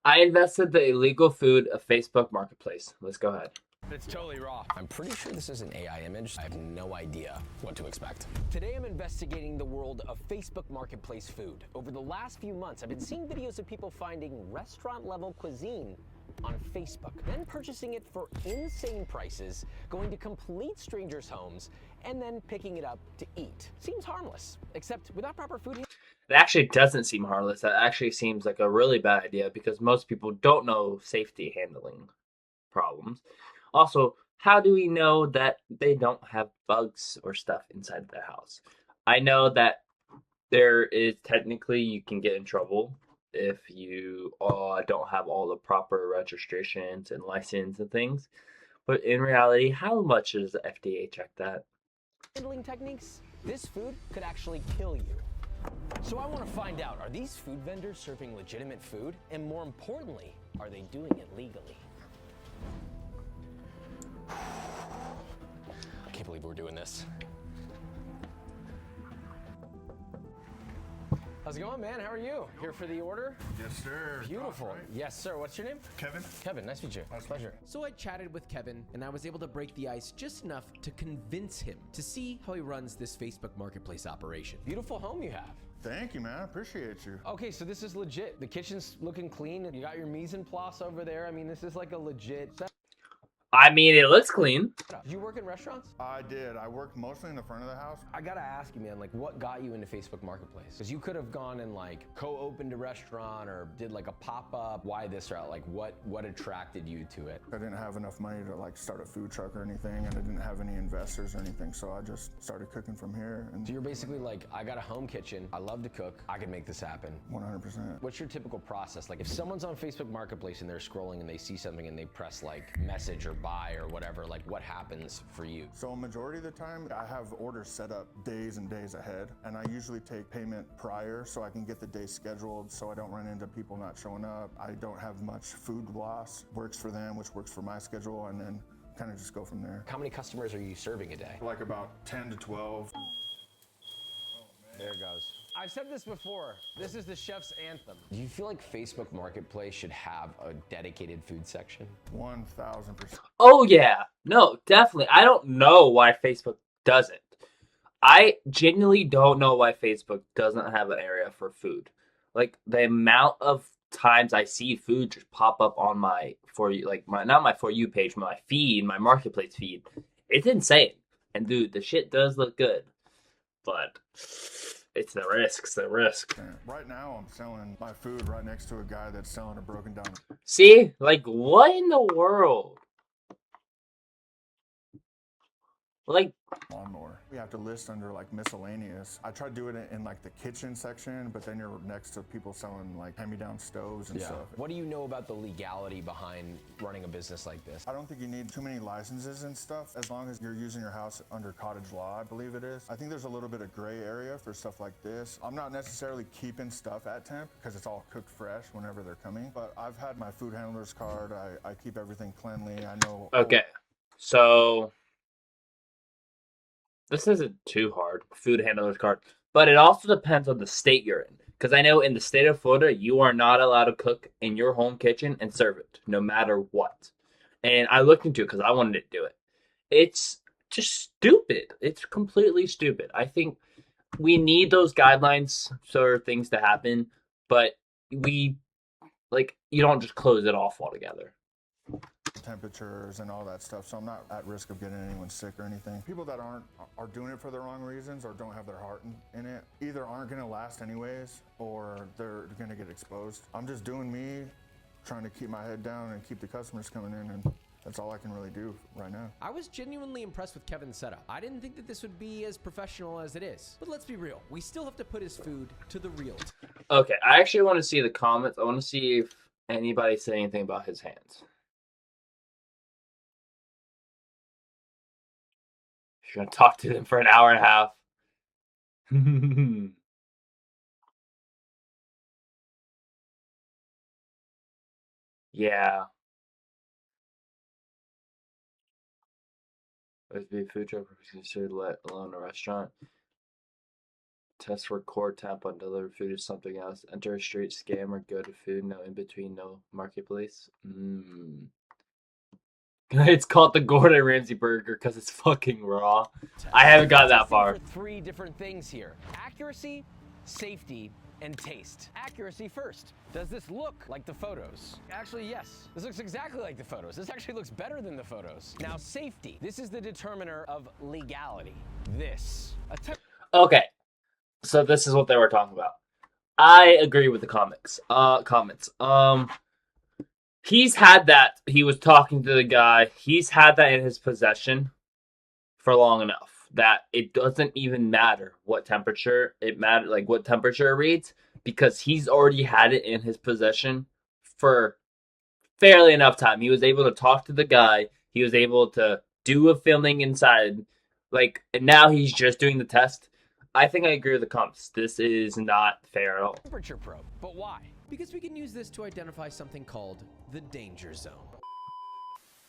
I invested the illegal food of Facebook Marketplace. Let's go ahead. It's totally raw. I'm pretty sure this is an AI image. I have no idea what to expect. Today I'm investigating the world of Facebook Marketplace food. Over the last few months, I've been seeing videos of people finding restaurant-level cuisine on Facebook, then purchasing it for insane prices, going to complete strangers' homes, and then picking it up to eat. Seems harmless, except without proper food. It actually doesn't seem harmless. That actually seems like a really bad idea because most people don't know safety handling problems. Also, how do we know that they don't have bugs or stuff inside their house? I know that there is technically you can get in trouble if you don't have all the proper registrations and license and things. But in reality, how much does the FDA check that? Handling techniques, this food could actually kill you. So I want to find out, are these food vendors serving legitimate food? And more importantly, are they doing it legally? I can't believe we're doing this. How's it going, man? How are you? Here for the order? Yes, sir. Beautiful. Right. Yes, sir. What's your name? Kevin? Kevin, nice to meet you. Nice to Pleasure. So I chatted with Kevin, and I was able to break the ice just enough to convince him to see how he runs this Facebook Marketplace operation. Beautiful home you have. Thank you, man. I appreciate you. Okay, so this is legit. The kitchen's looking clean. You got your mise en place over there. I mean, this is like a legit setup. I mean, it looks clean. Do you work in restaurants? I did. I worked mostly in the front of the house. I gotta ask you, man, like what got you into Facebook Marketplace? Because you could have gone and like co-opened a restaurant or did like a pop-up. Why this route? Like what attracted you to it? I didn't have enough money to like start a food truck or anything, and I didn't have any investors or anything, so I just started cooking from here. And So you're basically like, I got a home kitchen. I love to cook. I can make this happen. 100%. What's your typical process? Like if someone's on Facebook Marketplace and they're scrolling and they see something and they press like message or buy or whatever, like what happens for you? So a majority of the time, I have orders set up days and days ahead, and I usually take payment prior so I can get the day scheduled so I don't run into people not showing up. I don't have much food loss. Works for them, which works for my schedule, and then kind of just go from there. How many customers are you serving a day? Like about 10 to 12. There it goes. I've said this before. This is the chef's anthem. Do you feel like Facebook Marketplace should have a dedicated food section? 1,000%. Oh yeah, no, definitely. I don't know why Facebook doesn't. I genuinely don't know why Facebook doesn't have an area for food. Like the amount of times I see food just pop up on my for you, like my not my for you page, my feed, my marketplace feed. It's insane. And dude, the shit does look good, but it's the risk. It's the risk. Right now, I'm selling my food right next to a guy that's selling a broken down See, like what in the world? Like, lawnmower. We have to list under like miscellaneous. I try to do it in like the kitchen section, but then you're next to people selling like hand-me-down stoves and stuff. What do you know about the legality behind running a business like this? I don't think you need too many licenses and stuff as long as you're using your house under cottage law, I believe it is. I think there's a little bit of gray area for stuff like this. I'm not necessarily keeping stuff at temp because it's all cooked fresh whenever they're coming, but I've had my food handler's card. I keep everything cleanly. I know. okay, so this isn't too hard, food handler's card, but it also depends on the state you're in. Because I know in the state of Florida, you are not allowed to cook in your home kitchen and serve it, no matter what. And I looked into it because I wanted to do it. It's just stupid. It's completely stupid. I think we need those guidelines for things to happen, but you don't just close it off altogether. Temperatures and all that stuff, so I'm not at risk of getting anyone sick or anything. People that are doing it for the wrong reasons or don't have their heart in it either aren't going to last anyways or they're going to get exposed. I'm just doing me, trying to keep my head down and keep the customers coming in, and that's all I can really do right now. I was genuinely impressed with Kevin's setup. I didn't think that this would be as professional as it is. But let's be real, we still have to put his food to the real test. Okay, I actually want to see the comments. I want to see if anybody said anything about his hands. You're gonna talk to them for an hour and a half. Yeah. Let's be a food truck considered let alone a restaurant. Test for core temp on delivered food is something else. Enter a straight scam or go to food, no in between, no marketplace. It's called the Gordon Ramsay burger because it's fucking raw. I haven't got that far. For 3 different things here: accuracy, safety, and taste. Accuracy first. Does this look like the photos? Actually, yes. This looks exactly like the photos. This actually looks better than the photos. Now, safety. This is the determiner of legality. This. Okay, so this is what they were talking about. I agree with the comments. He's had that. He was talking to the guy. He's had that in his possession for long enough that it doesn't even matter what temperature it matters, like what temperature it reads, because he's already had it in his possession for fairly enough time. He was able to talk to the guy. He was able to do a filming inside, and now he's just doing the test. I think I agree with the comments. This is not fair at all. Temperature probe, but why? Because we can use this to identify something called the danger zone.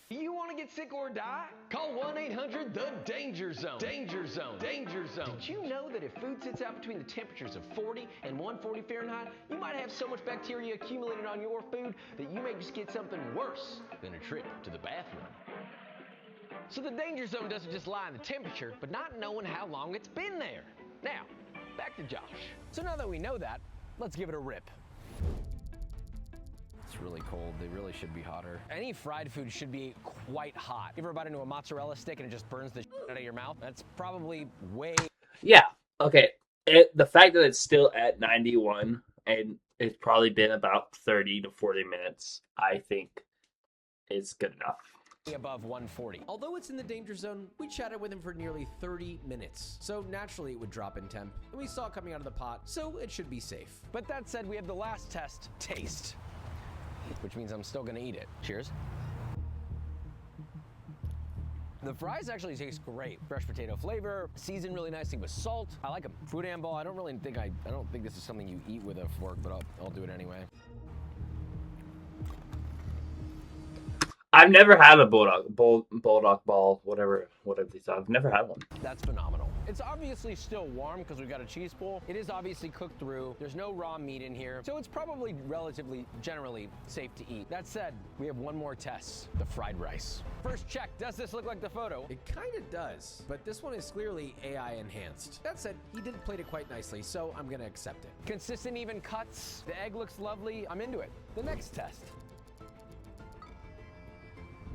You want to get sick or die? Call 1-800-THE-DANGER-ZONE. Danger Zone. Danger Zone. Did you know that if food sits out between the temperatures of 40 and 140 Fahrenheit, you might have so much bacteria accumulated on your food that you may just get something worse than a trip to the bathroom? So the danger zone doesn't just lie in the temperature, but not knowing how long it's been there. Now, back to Josh. So now that we know that, let's give it a rip. It's really cold. They really should be hotter. Any fried food should be quite hot. You ever bite into a mozzarella stick and it just burns the shit out of your mouth? That's probably way... Yeah, okay. The fact that it's still at 91 and it's probably been about 30 to 40 minutes, I think is good enough. Above 140. Although it's in the danger zone, we chatted with him for nearly 30 minutes. So naturally it would drop in temp, and we saw it coming out of the pot, so it should be safe. But that said, we have the last test, taste. Which means I'm still gonna eat it. Cheers. The fries actually taste great. Fresh potato flavor, seasoned really nicely with salt. I like them. Food handball, I don't think this is something you eat with a fork, but I'll do it anyway. I've never had a bulldog ball, whatever these are. I've never had one. That's phenomenal. It's obviously still warm because we've got a cheese bowl. It is obviously cooked through. There's no raw meat in here, so it's probably relatively, generally safe to eat. That said, we have one more test, the fried rice. First check, does this look like the photo? It kind of does, but this one is clearly AI enhanced. That said, he did plate it quite nicely, so I'm gonna accept it. Consistent, even cuts. The egg looks lovely. I'm into it. The next test.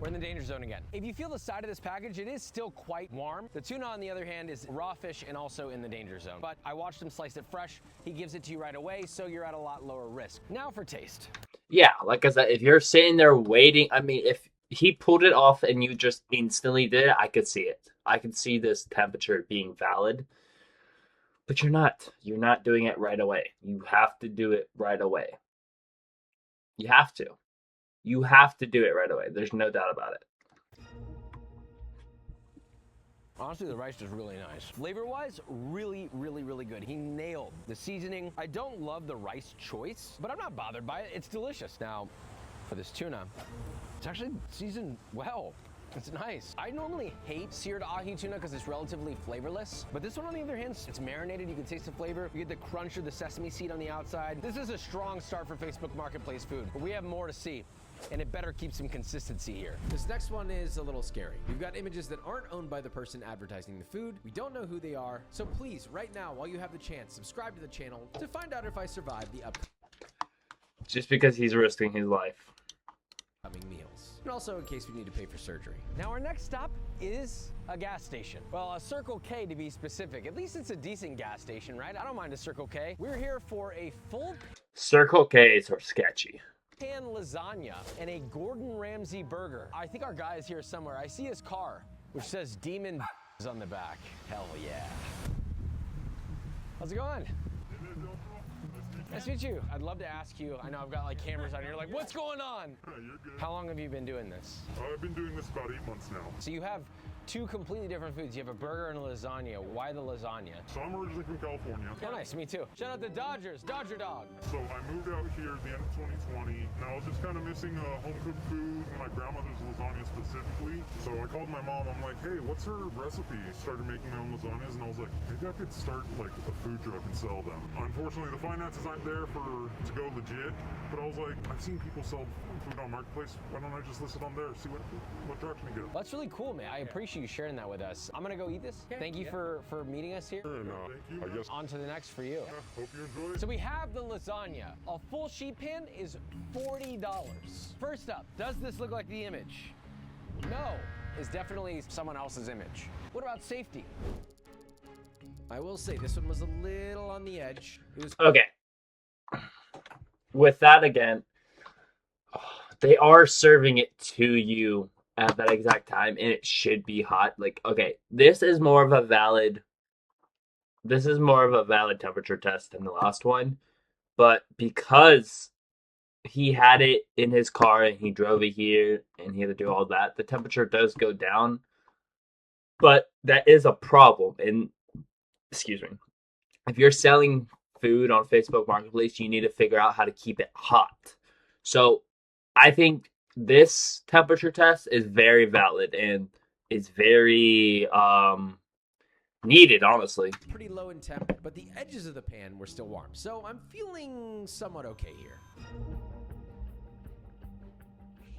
We're in the danger zone again. If you feel the side of this package, it is still quite warm. The tuna, on the other hand, is raw fish and also in the danger zone. But I watched him slice it fresh. He gives it to you right away, so you're at a lot lower risk. Now for taste. Yeah, like I said, if you're sitting there waiting, I mean, if he pulled it off and you just instantly did it, I could see it. I could see this temperature being valid. But you're not. You're not doing it right away. You have to do it right away. You have to. You have to do it right away. There's no doubt about it. Honestly, the rice is really nice. Flavor-wise, really, really, really good. He nailed the seasoning. I don't love the rice choice, but I'm not bothered by it. It's delicious. Now, for this tuna, it's actually seasoned well. It's nice. I normally hate seared ahi tuna because it's relatively flavorless, but this one, on the other hand, it's marinated. You can taste the flavor. You get the crunch of the sesame seed on the outside. This is a strong start for Facebook Marketplace food, but we have more to see. And it better keep some consistency here. This next one is a little scary. We've got images that aren't owned by the person advertising the food. We don't know who they are. So please, right now, while you have the chance, subscribe to the channel to find out if I survive the Just because he's risking his life. upcoming meals. And also in case we need to pay for surgery. Now our next stop is a gas station. Well, a Circle K to be specific. At least it's a decent gas station, right? I don't mind a Circle K. We're here for a full Circle K's are sketchy. pan lasagna and a Gordon Ramsay burger. I think our guy is here somewhere. I see his car, which says Demon on the back. Hell yeah. How's it going? Nice to meet you. I'd love to ask you, I know I've got like cameras on here, like, what's going on? You're good. How long have you been doing this? I've been doing this about 8 months now. So you have two completely different foods. You have a burger and a lasagna. Why the lasagna? So I'm originally from California. Oh, nice, me too. Shout out the Dodgers, Dodger Dog. So I moved out here at the end of 2020, and I was just kind of missing home-cooked food, my grandmother's lasagna specifically. So I called my mom, I'm like, hey, what's her recipe? Started making my own lasagnas, and I was like, maybe I could start like a food truck and sell them. Unfortunately, the finances aren't there to go legit, but I was like, I've seen people sell food on Marketplace. Why don't I just list it on there, see what traction you get? That's really cool, man. I appreciate you sharing that with us. I'm gonna go eat this. Thank you for meeting us here. And, thank you. I guess on to the next for you. Hope you enjoy it. So we have the lasagna. A full sheet pan is $40. First up, does this look like the image? No, it's definitely someone else's image. What about safety? I will say this one was a little on the edge. It was Okay. With that again, they are serving it to you at that exact time, and it should be hot. Like, okay, this is more of a valid temperature test than the last one, but because he had it in his car and he drove it here and he had to do all that, the temperature does go down, but that is a problem. And excuse me, if you're selling food on Facebook Marketplace, you need to figure out how to keep it hot. So I think this temperature test is very valid and is very needed, honestly. pretty low in temp, but the edges of the pan were still warm. So I'm feeling somewhat okay here.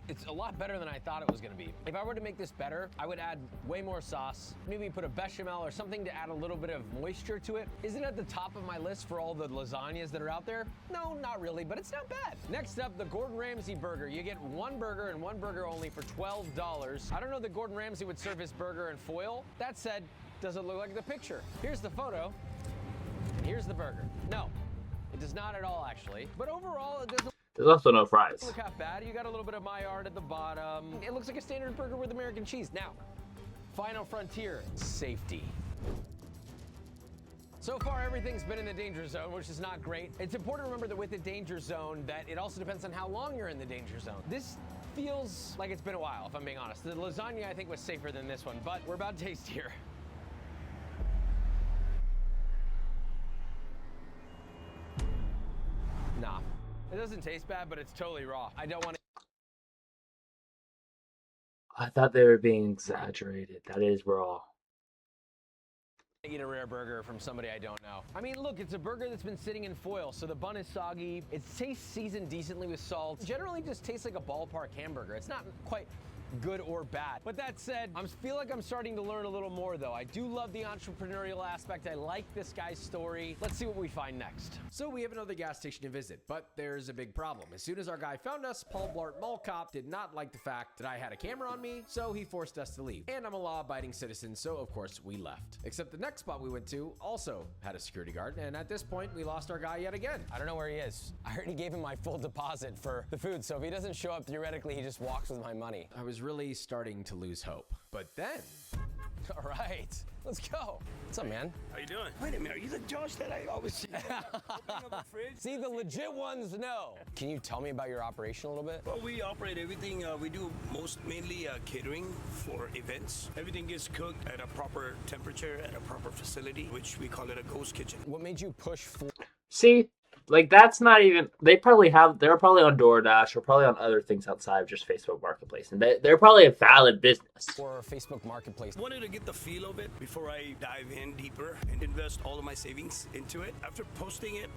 It's a lot better than I thought it was gonna be. If I were to make this better, I would add way more sauce, maybe put a bechamel or something to add a little bit of moisture to it. Is it at the top of my list for all the lasagnas that are out there? No, not really, but it's not bad. Next up, the Gordon Ramsay burger. You get one burger and one burger only for $12. I don't know that Gordon Ramsay would serve his burger in foil. That said, does it look like the picture? Here's the photo, and here's the burger. No, it does not at all, actually. But overall, it doesn't There's also no fries. look half bad. You got a little bit of Maillard at the bottom. It looks like a standard burger with American cheese. Now, final frontier, safety. So far, everything's been in the danger zone, which is not great. It's important to remember that with the danger zone, that it also depends on how long you're in the danger zone. This feels like it's been a while, if I'm being honest. The lasagna, I think, was safer than this one, but we're about to taste here. Nah. It doesn't taste bad, but it's totally raw. I don't want to I thought they were being exaggerated. That is raw. eat a rare burger from somebody I don't know. I mean, look, it's a burger that's been sitting in foil, so the bun is soggy. It tastes seasoned decently with salt. Generally just tastes like a ballpark hamburger. It's not quite good or bad. But that said, I feel like I'm starting to learn a little more though. I do love the entrepreneurial aspect. I like this guy's story. Let's see what we find next. So we have another gas station to visit, but there's a big problem. As soon as our guy found us, Paul Blart Mall Cop did not like the fact that I had a camera on me, so he forced us to leave. And I'm a law-abiding citizen, so of course we left. Except the next spot we went to also had a security guard, and at this point we lost our guy yet again. I don't know where he is. I already gave him my full deposit for the food, so if he doesn't show up, theoretically he just walks with my money. I was really starting to lose hope. But then, All right, let's go. What's up, man? How you doing? Wait a minute, are you the Josh that I always see opening up a fridge? See, the legit ones know. Can you tell me about your operation a little bit? Well, we operate everything. We do mainly catering for events. Everything gets cooked at a proper temperature at a proper facility, which we call it a ghost kitchen. What made you push for See, like that's not even. They're probably on DoorDash or probably on other things outside of just Facebook Marketplace, and they're probably a valid business. Facebook Marketplace? Wanted to get the feel of it before I dive in deeper and invest all of my savings into it. After posting it,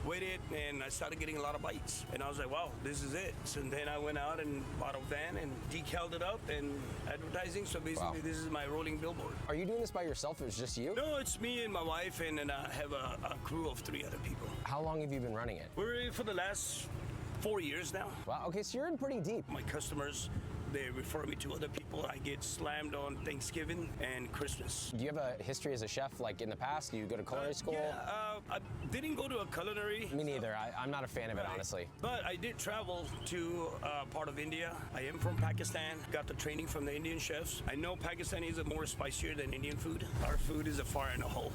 waited, and I started getting a lot of bites. And I was like, wow, this is it. So then I went out and bought a van and decaled it up and advertising. So basically, This is my rolling billboard. Are you doing this by yourself or is it just you? No, it's me and my wife, and then I have a crew of 3 other people. How long have you been running it? We're in for the last 4 years now. Wow, okay, so you're in pretty deep. My customers, they refer me to other people. I get slammed on Thanksgiving and Christmas. Do you have a history as a chef, like in the past? Do you go to culinary school? Yeah, I didn't go to a culinary. Me neither. I'm not a fan of it, honestly. But I did travel to part of India. I am from Pakistan. Got the training from the Indian chefs. I know Pakistanis are more spicier than Indian food. Our food is a fire in a hole.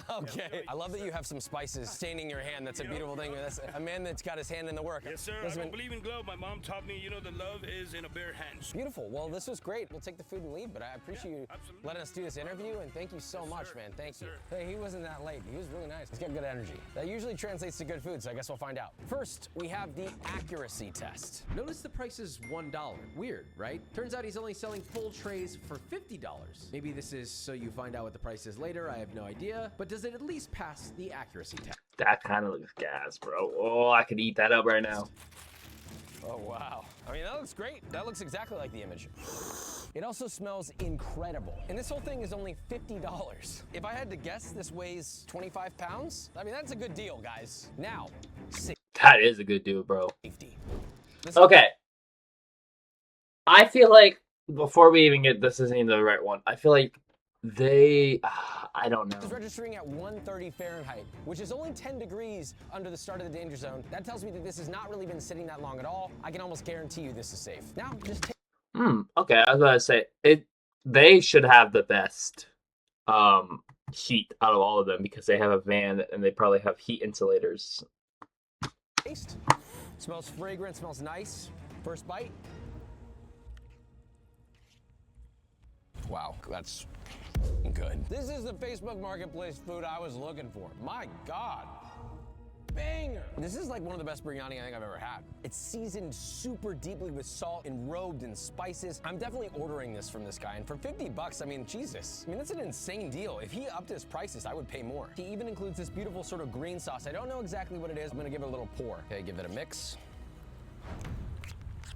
Okay. I love that you have some spices staining your hand. That's a beautiful thing. That's a man that's got his hand in the work. Yes, sir. sir. I don't believe in glove. My mom taught me, the love is in a bare hand. Beautiful. Well, this was great. We'll take the food and leave, but I appreciate you letting us do this interview, and thank you so much, man. Thank you. Hey, he wasn't that late. He was really nice. He's got good energy. That usually translates to good food, so I guess we'll find out. First, we have the accuracy test. Notice the price is $1. Weird, right? Turns out he's only selling full trays for $50. Maybe this is so you find out what the price is later. I have no idea. But does it at least pass the accuracy test? That kind of looks gas, bro. Oh, I could eat that up right now. Oh, wow. I mean, that looks great. That looks exactly like the image. It also smells incredible. And this whole thing is only $50. If I had to guess, this weighs 25 pounds. I mean, that's a good deal, guys. Now, That is a good deal, bro. safety. Okay. I feel like, before we even get, this isn't even the right one. I feel like I don't know. It's registering at 130 Fahrenheit, which is only 10 degrees under the start of the danger zone. That tells me that this has not really been sitting that long at all. I can almost guarantee you this is safe. Now, just take. Okay, I was about to say, they should have the best heat out of all of them because they have a van and they probably have heat insulators. Taste. Smells fragrant, smells nice. First bite. Wow, that's good. This is the Facebook Marketplace food I was looking for. My God. Banger. This is like one of the best biryani I think I've ever had. It's seasoned super deeply with salt and robed in spices. I'm definitely ordering this from this guy. And for $50, I mean, Jesus. I mean, that's an insane deal. If he upped his prices, I would pay more. He even includes this beautiful sort of green sauce. I don't know exactly what it is. I'm gonna give it a little pour. Okay, give it a mix.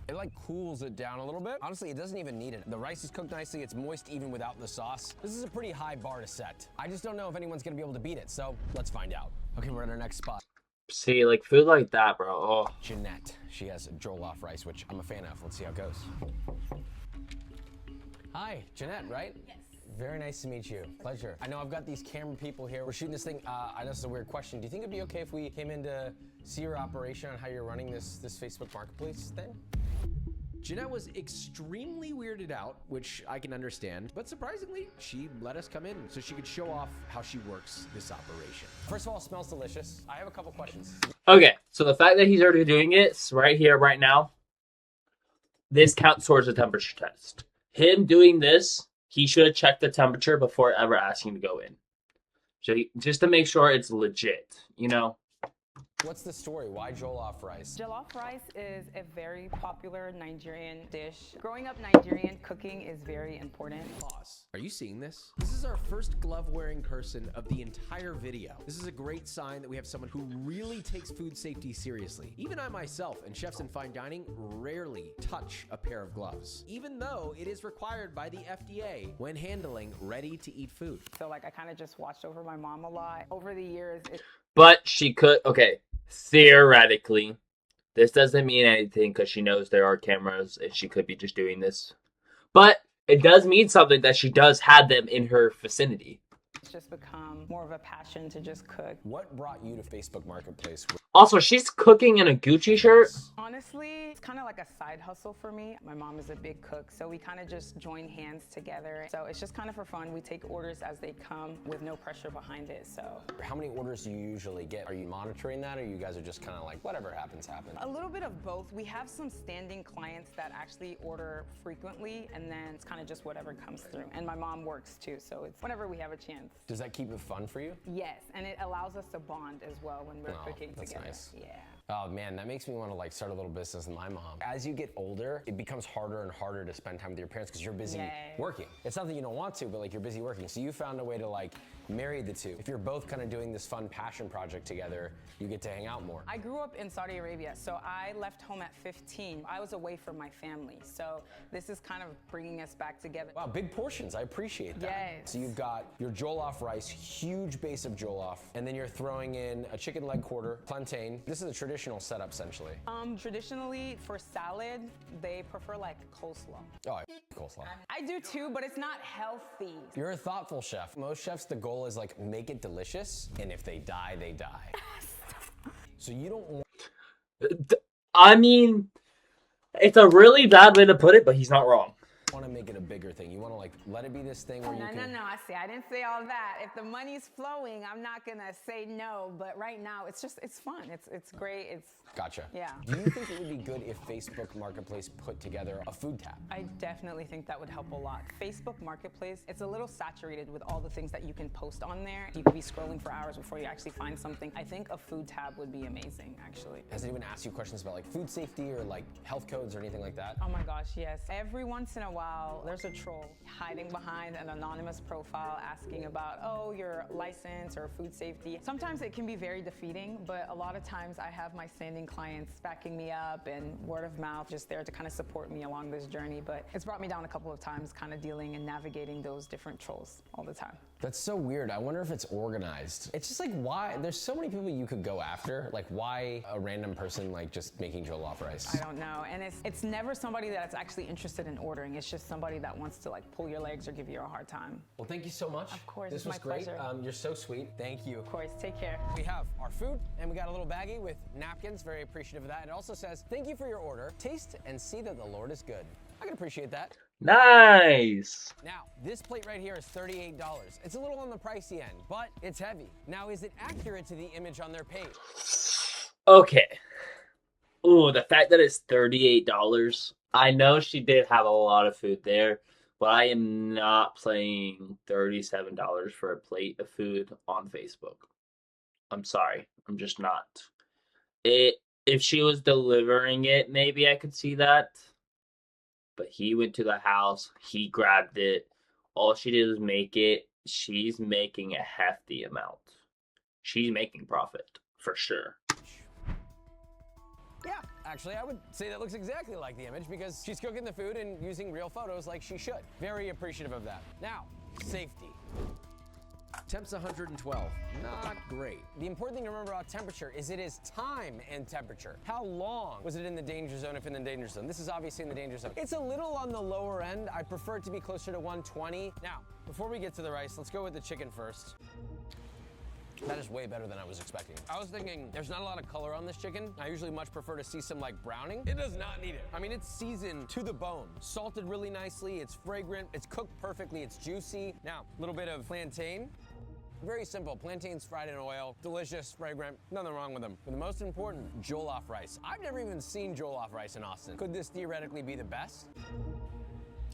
It like cools it down a little bit. Honestly, it doesn't even need it. The rice is cooked nicely. It's moist even without the sauce. This is a pretty high bar to set. I just don't know if anyone's gonna be able to beat it. So let's find out. Okay, we're at our next spot. See, like food like that, bro. Oh. Jeanette. She has jollof rice, which I'm a fan of. Let's see how it goes. Hi, Jeanette, right? Yes. Very nice to meet you. Pleasure. I know I've got these camera people here. We're shooting this thing. I know this is a weird question. Do you think it'd be okay if we came in to see your operation on how you're running this Facebook Marketplace thing? Jeanette was extremely weirded out, which I can understand, but surprisingly, she let us come in so she could show off how she works this operation. First of all, it smells delicious. I have a couple questions. Okay, so the fact that he's already doing it right here, right now, this counts towards the temperature test. Him doing this, he should have checked the temperature before ever asking to go in. So just to make sure it's legit, you know? What's the story? Why jollof rice? Jollof rice is a very popular Nigerian dish. Growing up Nigerian, cooking is very important. Pause. Are you seeing this? This is our first glove-wearing person of the entire video. This is a great sign that we have someone who really takes food safety seriously. Even I myself and chefs in fine dining rarely touch a pair of gloves, even though it is required by the FDA when handling ready-to-eat food. So like I kind of just watched over my mom a lot. Over the years, But she could, okay, theoretically, this doesn't mean anything because she knows there are cameras and she could be just doing this. But it does mean something that she does have them in her vicinity. it's just become more of a passion to just cook. What brought you to Facebook Marketplace? Also, she's cooking in a Gucci shirt. Honestly, it's kind of like a side hustle for me. My mom is a big cook, so we kind of just join hands together. So it's just kind of for fun. We take orders as they come with no pressure behind it, so. How many orders do you usually get? Are you monitoring that, or you guys are just kind of like, whatever happens, happens? A little bit of both. We have some standing clients that actually order frequently, and then it's kind of just whatever comes through. And my mom works too, so it's whenever we have a chance. Does that keep it fun for you? Yes, and it allows us to bond as well when we're cooking that's together. Nice. Yeah. Oh man, that makes me want to like start a little business with my mom. As you get older, it becomes harder and harder to spend time with your parents because you're busy working. It's not that you don't want to, but like you're busy working. So you found a way to like marry the two. If you're both kind of doing this fun passion project together, you get to hang out more. I grew up in Saudi Arabia, so I left home at 15. I was away from my family, so this is kind of bringing us back together. Wow, big portions, I appreciate that. Yes. So you've got your jollof rice, huge base of jolof, and then you're throwing in a chicken leg quarter, plantain. This is a traditional setup, essentially. Traditionally, for salad, they prefer like coleslaw. Oh, I coleslaw. I do too, but it's not healthy. You're a thoughtful chef. Most chefs, the goal is like make it delicious, and if they die, they die. So you don't want... I mean, it's a really bad way to put it, but he's not wrong. want to make it a bigger thing. You want to like let it be this thing where you can... No. I see. I didn't say all that. If the money's flowing, I'm not gonna say no. But right now, it's fun. It's great. Gotcha. Yeah. Do you think it would be good if Facebook Marketplace put together a food tab? I definitely think that would help a lot. Facebook Marketplace, it's a little saturated with all the things that you can post on there. You could be scrolling for hours before you actually find something. I think a food tab would be amazing, actually. Has anyone asked you questions about like food safety or like health codes or anything like that? Oh my gosh, yes. Every once in a while, there's a troll hiding behind an anonymous profile asking about, oh, your license or food safety. Sometimes it can be very defeating, but a lot of times I have my standing clients backing me up and word of mouth just there to kind of support me along this journey. But it's brought me down a couple of times kind of dealing and navigating those different trolls all the time. That's so weird. I wonder if it's organized. It's just like, why? There's so many people you could go after. Like, why a random person like just making jollof rice? I don't know. And it's never somebody that's actually interested in ordering. It's just somebody that wants to like pull your legs or give you a hard time. Well, thank you so much. Of course, this it's was my great. pleasure. You're so sweet. Thank you. Of course, take care. We have our food and we got a little baggie with napkins. Very appreciative of that. It also says, thank you for your order. Taste and see that the Lord is good. I can appreciate that. Nice. Now, this plate right here is $38. It's a little on the pricey end, but it's heavy. Now, is it accurate to the image on their page? Okay. Ooh, the fact that it's $38. I know she did have a lot of food there, but I am not paying $37 for a plate of food on Facebook. I'm sorry. I'm just not. If she was delivering it, maybe I could see that. But he went to the house, he grabbed it. All she did was make it. She's making a hefty amount. She's making profit, for sure. Yeah, actually, I would say that looks exactly like the image because she's cooking the food and using real photos like she should. Very appreciative of that. Now, safety. Temps 112, not great. The important thing to remember about temperature is it is time and temperature. How long was it in the danger zone if in the danger zone? This is obviously in the danger zone. It's a little on the lower end. I prefer it to be closer to 120. Now, before we get to the rice, let's go with the chicken first. That is way better than I was expecting. I was thinking there's not a lot of color on this chicken. I usually much prefer to see some like browning. It does not need it. I mean, it's seasoned to the bone, salted really nicely. It's fragrant. It's cooked perfectly. It's juicy. Now, a little bit of plantain. Very simple, plantains fried in oil, delicious, fragrant, nothing wrong with them. But the most important, jollof rice. I've never even seen jollof rice in Austin. Could this theoretically be the best?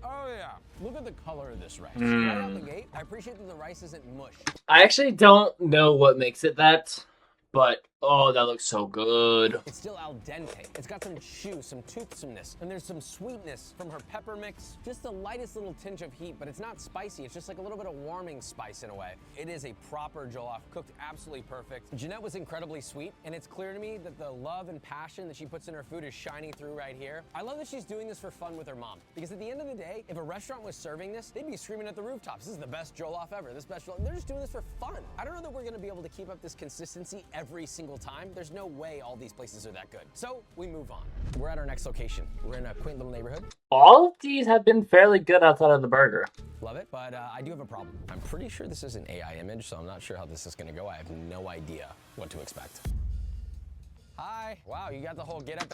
Oh yeah, look at the color of this rice. Right out the gate, I appreciate that the rice isn't mush. I actually don't know what makes it that, but oh, that looks so good. It's still al dente. It's got some chew, some toothsomeness, and there's some sweetness from her pepper mix. Just the lightest little tinge of heat, but it's not spicy. It's just like a little bit of warming spice in a way. It is a proper jollof, cooked absolutely perfect. Jeanette was incredibly sweet, and it's clear to me that the love and passion that she puts in her food is shining through right here. I love that she's doing this for fun with her mom, because at the end of the day, if a restaurant was serving this, they'd be screaming at the rooftops, this is the best jollof ever, this best jollof. They're just doing this for fun. I don't know that we're gonna be able to keep up this consistency every single time. There's no way all these places are that good. So we move on. We're at our next location. We're in a quaint little neighborhood. All of these have been fairly good outside of the burger. Love it, but I do have a problem. I'm pretty sure this is an AI image, so I'm not sure how this is gonna go. I have no idea what to expect. Hi, wow, you got the whole get up.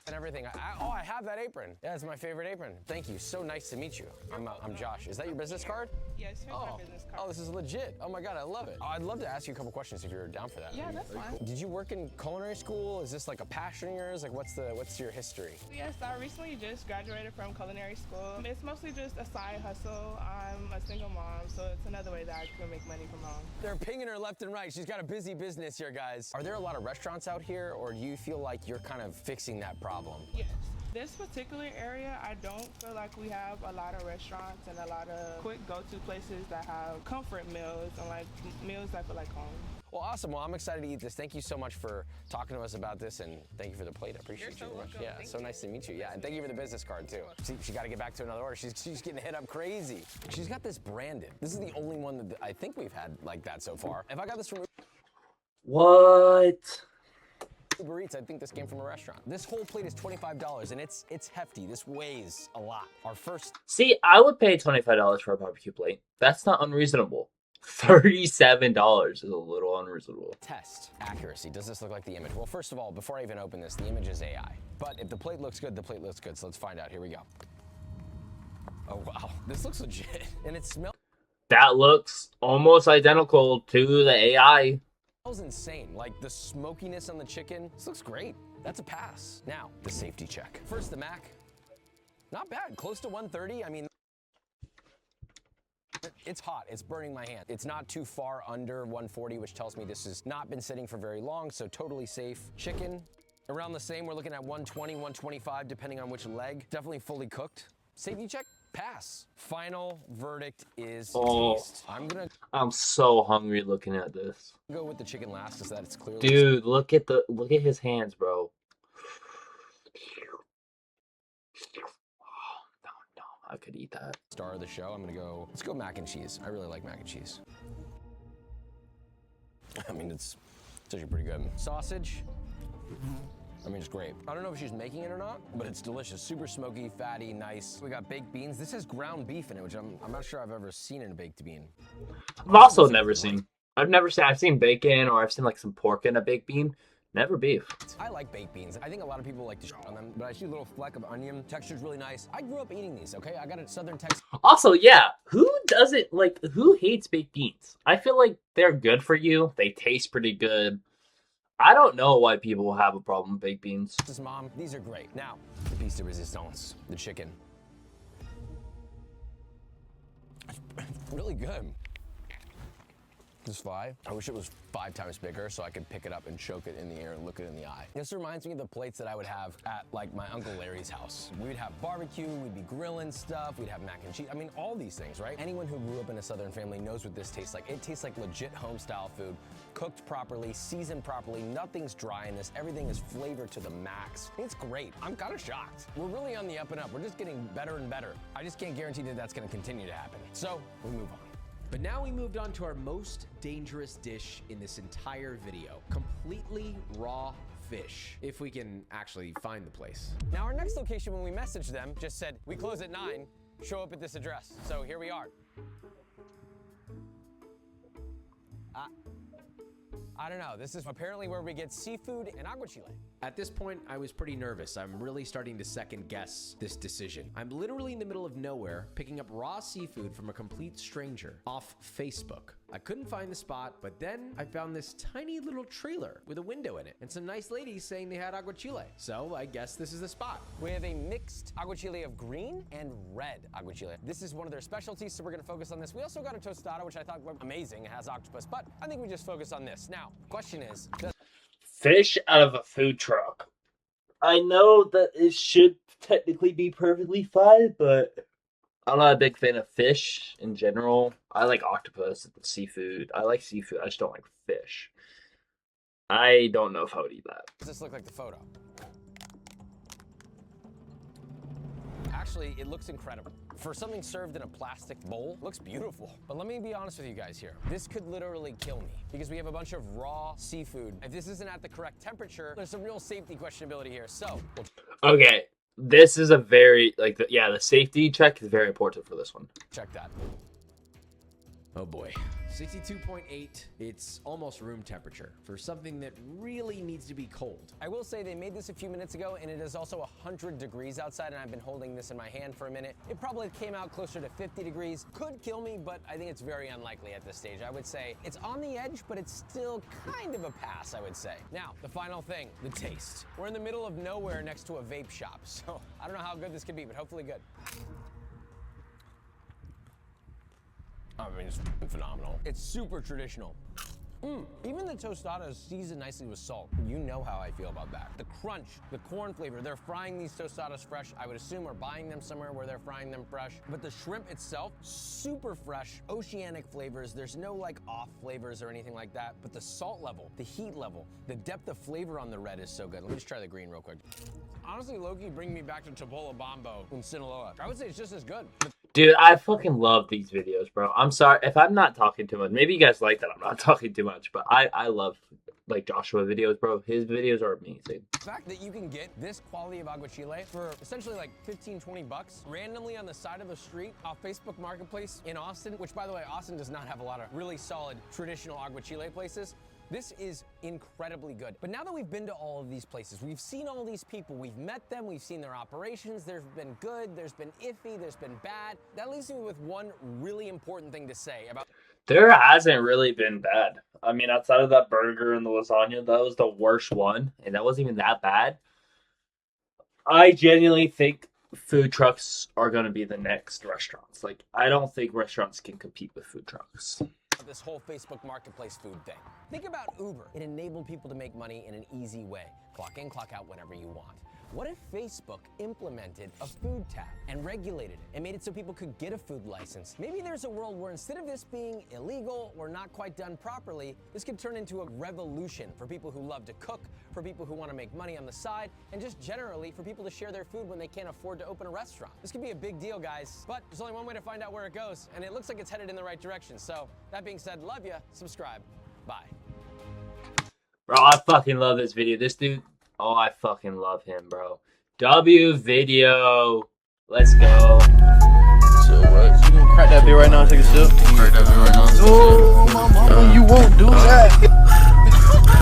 And everything. I have that apron. Yeah, it's my favorite apron. Thank you. So nice to meet you. I'm Josh. Is that your business card? Yes, here's my business card. Oh, this is legit. Oh my God, I love it. Oh, I'd love to ask you a couple questions if you're down for that. Yeah, that's fine. Did you work in culinary school? Is this like a passion of yours? Like, what's your history? Yes, I recently just graduated from culinary school. It's mostly just a side hustle. I'm a single mom, so it's another way that I can make money from home. They're pinging her left and right. She's got a busy business here, guys. Are there a lot of restaurants out here, or do you feel like you're kind of fixing that problem? Yes. This particular area, I don't feel like we have a lot of restaurants and a lot of quick go-to places that have comfort meals and like meals that feel like home. Well, awesome. Well, I'm excited to eat this. Thank you so much for talking to us about this, and thank you for the plate. I appreciate you very much. Yeah, thank so you. nice to meet you. Yeah, and thank you for the business card too. She got to get back to another order. She's getting hit up crazy. She's got this branded. This is the only one that I think we've had like that so far. If I got this from What? Uber Eats, I think this came from a restaurant. This whole plate is $25, and it's hefty. This weighs a lot. Our first... See, I would pay $25 for a barbecue plate. That's not unreasonable. $37 is a little unreasonable. Test accuracy. Does this look like the image? Well, first of all, before I even open this, the image is AI. But if the plate looks good, the plate looks good. So let's find out. Here we go. Oh, wow. This looks legit. And it smells That looks almost identical to the AI. insane. Like the smokiness on the chicken. This looks great. That's a pass. Now, the safety check. First, the Mac. Not bad. Close to 130. I mean, it's hot. It's burning my hand. It's not too far under 140, which tells me this has not been sitting for very long, so totally safe. Chicken, around the same. We're looking at 120, 125, depending on which leg. Definitely fully cooked. Safety check, pass. Final verdict is taste. I'm so hungry looking at this. Go with the chicken last, because that it's clearly. Dude, look at his hands, bro. I could eat that. Star of the show. Let's go mac and cheese. I really like mac and cheese. I mean, it's actually pretty good. Sausage. I mean, it's great. I don't know if she's making it or not, but it's delicious. Super smoky, fatty, nice. We got baked beans. This has ground beef in it, which I'm not sure I've ever seen in a baked bean. I've seen bacon, or I've seen like some pork in a baked bean. Never beef. I like baked beans. I think a lot of people like to on them, but I see a little fleck of onion. Texture's really nice. I grew up eating these, okay? I got a southern Texas. Also, yeah, who hates baked beans? I feel like they're good for you. They taste pretty good. I don't know why people have a problem with baked beans. Mom, these are great. Now, the piece de resistance, the chicken. It's really good. This fly, I wish it was 5 times bigger so I could pick it up and choke it in the air and look it in the eye. This reminds me of the plates that I would have at like my Uncle Larry's house. We'd have barbecue, we'd be grilling stuff, we'd have mac and cheese. I mean, all these things, right? Anyone who grew up in a Southern family knows what this tastes like. It tastes like legit home style food, cooked properly, seasoned properly, nothing's dry in this, everything is flavored to the max. It's great. I'm kind of shocked. We're really on the up and up. We're just getting better and better. I just can't guarantee that that's gonna continue to happen. So, we move on. But now we moved on to our most dangerous dish in this entire video. Completely raw fish. If we can actually find the place. Now our next location when we messaged them just said, we close at 9, show up at this address. So here we are. I don't know, this is apparently where we get seafood and aguachile. At this point, I was pretty nervous. I'm really starting to second guess this decision. I'm literally in the middle of nowhere, picking up raw seafood from a complete stranger off Facebook. I couldn't find the spot, but then I found this tiny little trailer with a window in it and some nice ladies saying they had aguachile. So I guess this is the spot. We have a mixed aguachile of green and red aguachile. This is one of their specialties, so we're gonna focus on this. We also got a tostada, which I thought was amazing. It has octopus, but I think we just focus on this. Now, question is, fish out of a food truck. I know that it should technically be perfectly fine, but I'm not a big fan of fish in general. I like octopus and seafood. I like seafood. I just don't like fish. I don't know if I would eat that. Does this look like the photo? Actually, it looks incredible. For something served in a plastic bowl, looks beautiful. But let me be honest with you guys here. This could literally kill me because we have a bunch of raw seafood. If this isn't at the correct temperature, there's some real safety questionability here. So, okay, this is a very, the safety check is very important for this one. Check that. Oh boy. 62.8, it's almost room temperature for something that really needs to be cold. I will say they made this a few minutes ago and it is also 100 degrees outside and I've been holding this in my hand for a minute. It probably came out closer to 50 degrees. Could kill me, but I think it's very unlikely at this stage. I would say it's on the edge, but it's still kind of a pass, I would say. Now, the final thing, the taste. We're in the middle of nowhere next to a vape shop, so I don't know how good this could be, but hopefully good. I mean, it's phenomenal. It's super traditional. Even the tostada is seasoned nicely with salt. You know how I feel about that. The crunch, the corn flavor, they're frying these tostadas fresh. I would assume we're buying them somewhere where they're frying them fresh. But the shrimp itself, super fresh, oceanic flavors. There's no like off flavors or anything like that. But the salt level, the heat level, the depth of flavor on the red is so good. Let me just try the green real quick. Honestly, Loki, bring me back to Tabola Bombo in Sinaloa. I would say it's just as good. Dude, I fucking love these videos, bro. I'm sorry if I'm not talking too much. Maybe you guys like that I'm not talking too much, but I love like Joshua videos, bro. His videos are amazing. The fact that you can get this quality of aguachile for essentially like 15-20 bucks randomly on the side of a street off Facebook Marketplace in Austin, which by the way, Austin does not have a lot of really solid traditional aguachile places. This is incredibly good. But now that we've been to all of these places, we've seen all these people, we've met them, we've seen their operations, there's been good, there's been iffy, there's been bad. That leaves me with one really important thing to say about... There hasn't really been bad. I mean, outside of that burger and the lasagna, that was the worst one, and that wasn't even that bad. I genuinely think food trucks are going to be the next restaurants. Like, I don't think restaurants can compete with food trucks. This whole Facebook Marketplace food thing. Think about Uber. It enabled people to make money in an easy way. Clock in, clock out whenever you want. What if Facebook implemented a food tab and regulated it and made it so people could get a food license? Maybe there's a world where instead of this being illegal or not quite done properly, this could turn into a revolution for people who love to cook, for people who want to make money on the side, and just generally for people to share their food when they can't afford to open a restaurant. This could be a big deal, guys, but there's only one way to find out where it goes, and it looks like it's headed in the right direction. So that being said, love ya, subscribe, bye. Bro, I fucking love this video. This dude, oh, I fucking love him, bro. W video. Let's go. So what? You gonna crack that beer right now and take a sip? Crack that beer right now. Oh, my mama, you won't do that.